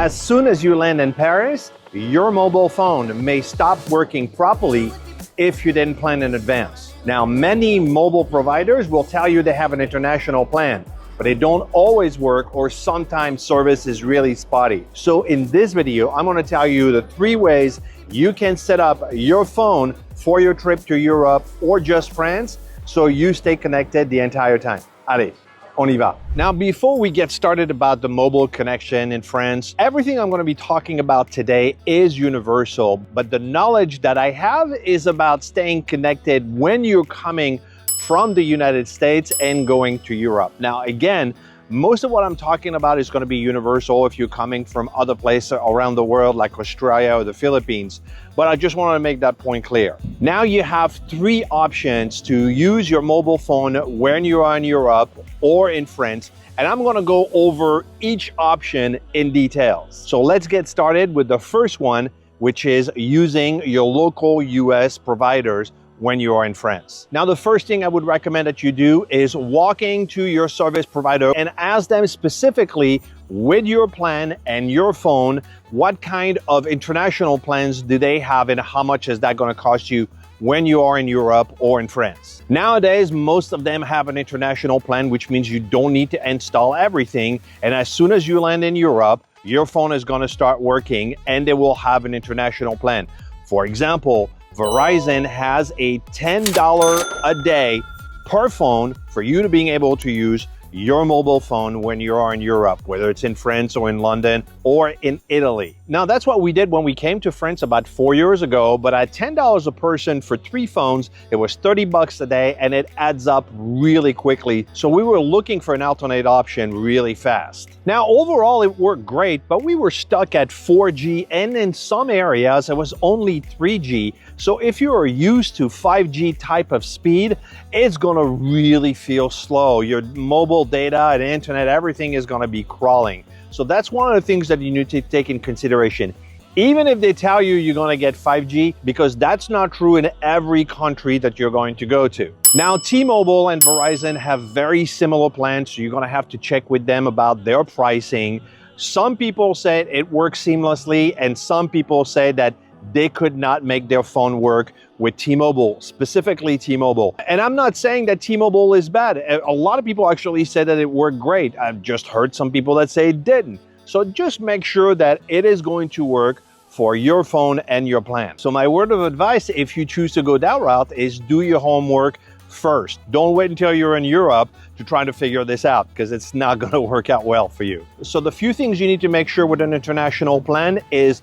As soon as you land in Paris, your mobile phone may stop working properly if you didn't plan in advance. Now, many mobile providers will tell you they have an international plan, but they don't always work, or sometimes service is really spotty. So in this video, I'm gonna tell you the 3 ways you can set up your phone for your trip to Europe or just France so you stay connected the entire time. Allez, on y va. Now, before we get started about the mobile connection in France, everything I'm going to be talking about today is universal, but the knowledge that I have is about staying connected when you're coming from the United States and going to Europe. Now, again, most of what I'm talking about is going to be universal if you're coming from other places around the world like Australia or the Philippines, but I just want to make that point clear. Now you have 3 options to use your mobile phone when you are in Europe or in France, and I'm going to go over each option in details. So let's get started with the first one, which is using your local US providers when you are in France. Now, the first thing I would recommend that you do is walking to your service provider and ask them specifically with your plan and your phone, what kind of international plans do they have and how much is that going to cost you when you are in Europe or in France. Nowadays, most of them have an international plan, which means you don't need to install everything. And as soon as you land in Europe, your phone is going to start working and they will have an international plan. For example, Verizon has a $10 a day per phone for you to being able to use your mobile phone when you are in Europe, whether it's in France or in London or in Italy. Now, that's what we did when we came to France about 4 years ago, but at $10 a person for 3 phones, it was $30 a day and it adds up really quickly. So we were looking for an alternate option really fast. Now, overall, it worked great, but we were stuck at 4G and in some areas, it was only 3G. So if you are used to 5G type of speed, it's gonna really feel slow. Your mobile data and internet, everything is gonna be crawling. So that's one of the things that you need to take in consideration. Even if they tell you you're gonna get 5G, because that's not true in every country that you're going to go to. Now, T-Mobile and Verizon have very similar plans, so you're gonna have to check with them about their pricing. Some people said it works seamlessly, and some people say that they could not make their phone work with T-Mobile, specifically T-Mobile. And I'm not saying that T-Mobile is bad. A lot of people actually said that it worked great. I've just heard some people that say it didn't. So just make sure that it is going to work for your phone and your plan. So my word of advice, if you choose to go that route, is do your homework first. Don't wait until you're in Europe to try to figure this out, because it's not going to work out well for you. So the few things you need to make sure with an international plan is,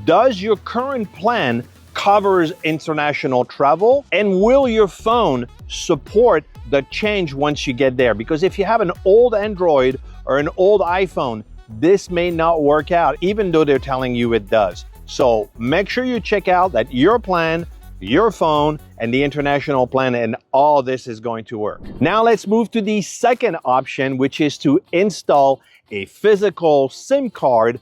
does your current plan covers international travel, and will your phone support the change once you get there? Because if you have an old Android or an old iPhone, this may not work out, even though they're telling you it does. So make sure you check out that your plan, your phone, and the international plan, and all this is going to work. Now let's move to the second option, which is to install a physical SIM card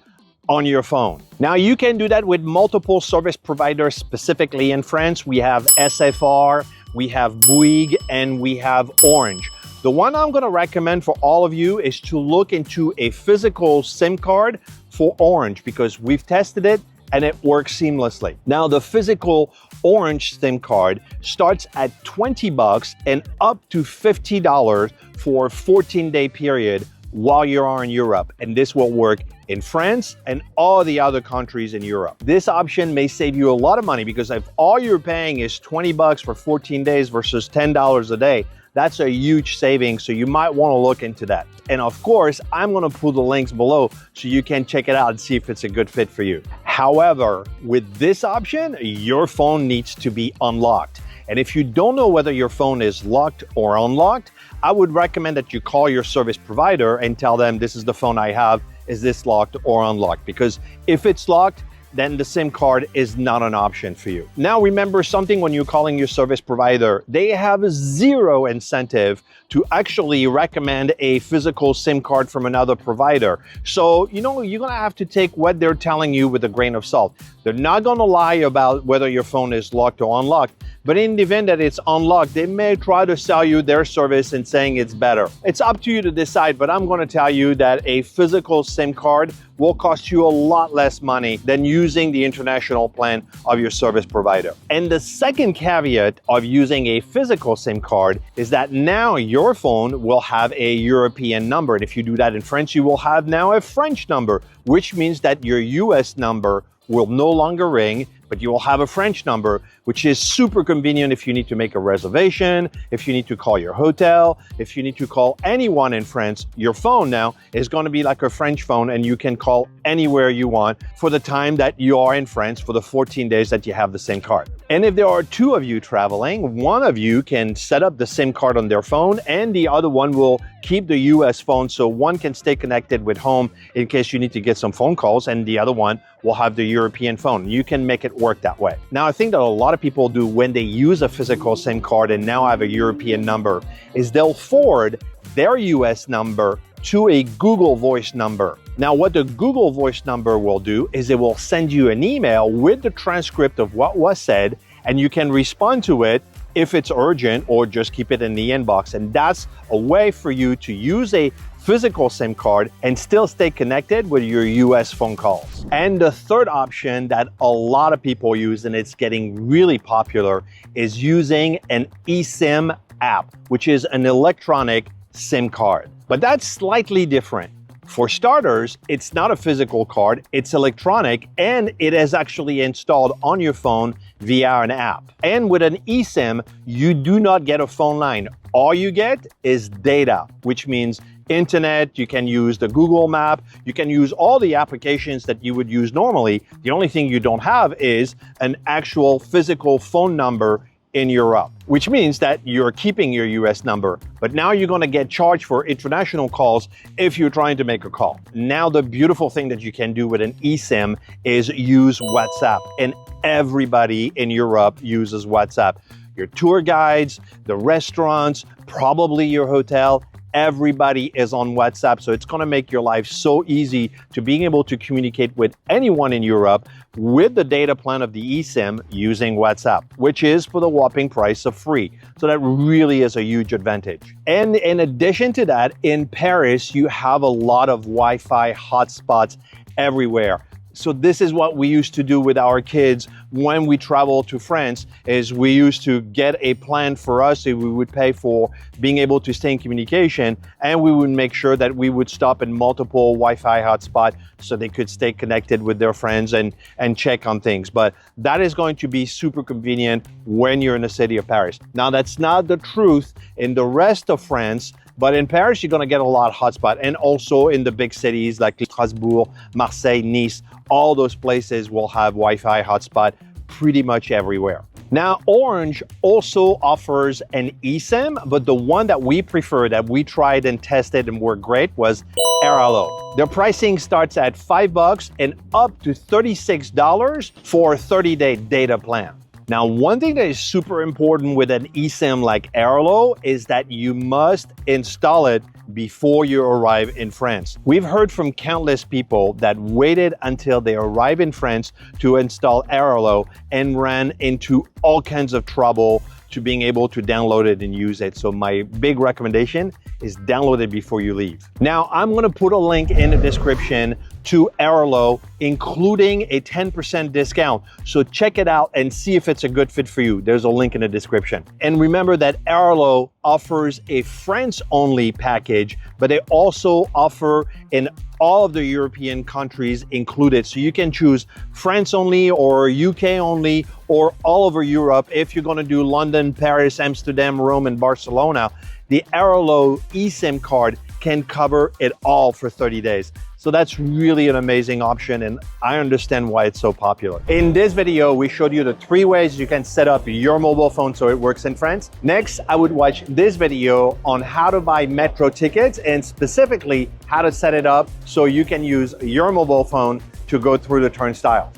on your phone. Now, you can do that with multiple service providers. Specifically in France, we have SFR, we have Bouygues, and we have Orange. The one I'm gonna recommend for all of you is to look into a physical SIM card for Orange, because we've tested it and it works seamlessly. Now, the physical Orange SIM card starts at $20 and up to $50 for a 14-day period while you are in Europe, and this will work in France and all the other countries in Europe. This option may save you a lot of money, because if all you're paying is $20 for 14 days versus $10 a day, that's a huge saving, so you might want to look into that. And of course, I'm going to put the links below so you can check it out and see if it's a good fit for you. However, with this option, your phone needs to be unlocked. And if you don't know whether your phone is locked or unlocked, I would recommend that you call your service provider and tell them, this is the phone I have, is this locked or unlocked? Because if it's locked, then the SIM card is not an option for you. Now, remember something when you're calling your service provider, they have zero incentive to actually recommend a physical SIM card from another provider. So, you're gonna have to take what they're telling you with a grain of salt. They're not gonna lie about whether your phone is locked or unlocked. But in the event that it's unlocked, they may try to sell you their service and saying it's better. It's up to you to decide, but I'm going to tell you that a physical SIM card will cost you a lot less money than using the international plan of your service provider. And the second caveat of using a physical SIM card is that now your phone will have a European number. And if you do that in French, you will have now a French number, which means that your US number will no longer ring, but you will have a French number, which is super convenient if you need to make a reservation, if you need to call your hotel, if you need to call anyone in France. Your phone now is going to be like a French phone, and you can call anywhere you want for the time that you are in France for the 14 days that you have the SIM card. And if there are two of you traveling, one of you can set up the SIM card on their phone and the other one will keep the US phone, so one can stay connected with home in case you need to get some phone calls, and the other one will have the European phone. You can make it work that way. Now, I think that a lot of people do when they use a physical SIM card and now have a European number is they'll forward their US number to a Google Voice number. Now, what the Google Voice number will do is it will send you an email with the transcript of what was said, and you can respond to it if it's urgent or just keep it in the inbox. And that's a way for you to use a physical SIM card and still stay connected with your US phone calls. And the third option that a lot of people use, and it's getting really popular, is using an eSIM app, which is an electronic SIM card. But that's slightly different. For starters, it's not a physical card, it's electronic, and it is actually installed on your phone via an app. And with an eSIM, you do not get a phone line. All you get is data, which means internet, you can use the Google map, you can use all the applications that you would use normally. The only thing you don't have is an actual physical phone number in Europe, which means that you're keeping your US number, but now you're going to get charged for international calls if you're trying to make a call. Now, the beautiful thing that you can do with an eSIM is use WhatsApp, and everybody in Europe uses WhatsApp. Your tour guides, the restaurants, probably your hotel, everybody is on WhatsApp. So it's going to make your life so easy to being able to communicate with anyone in Europe with the data plan of the eSIM using WhatsApp, which is for the whopping price of free. So that really is a huge advantage. And in addition to that, in Paris, you have a lot of Wi-Fi hotspots everywhere. So this is what we used to do with our kids when we travel to France, is we used to get a plan for us that we would pay for being able to stay in communication, and we would make sure that we would stop in multiple Wi-Fi hotspots so they could stay connected with their friends and check on things. But that is going to be super convenient when you're in the city of Paris. Now, that's not the truth in the rest of France, but in Paris, you're going to get a lot of hotspot, and also in the big cities like Strasbourg, Marseille, Nice, all those places will have Wi-Fi hotspot pretty much everywhere. Now, Orange also offers an eSIM, but the one that we prefer, that we tried and tested and were great, was AIRALO. Their pricing starts at $5 and up to $36 for a 30-day data plan. Now, one thing that is super important with an eSIM like AIRALO is that you must install it before you arrive in France. We've heard from countless people that waited until they arrive in France to install AIRALO and ran into all kinds of trouble to being able to download it and use it. So my big recommendation is download it before you leave. Now, I'm going to put a link in the description to AIRALO, including a 10% discount. So check it out and see if it's a good fit for you. There's a link in the description. And remember that AIRALO offers a France-only package, but they also offer in all of the European countries included. So you can choose France only or UK only or all over Europe. If you're going to do London, Paris, Amsterdam, Rome, and Barcelona, the AIRALO eSIM card can cover it all for 30 days. So that's really an amazing option, and I understand why it's so popular. In this video, we showed you the 3 ways you can set up your mobile phone so it works in France. Next, I would watch this video on how to buy metro tickets and specifically how to set it up so you can use your mobile phone to go through the turnstile.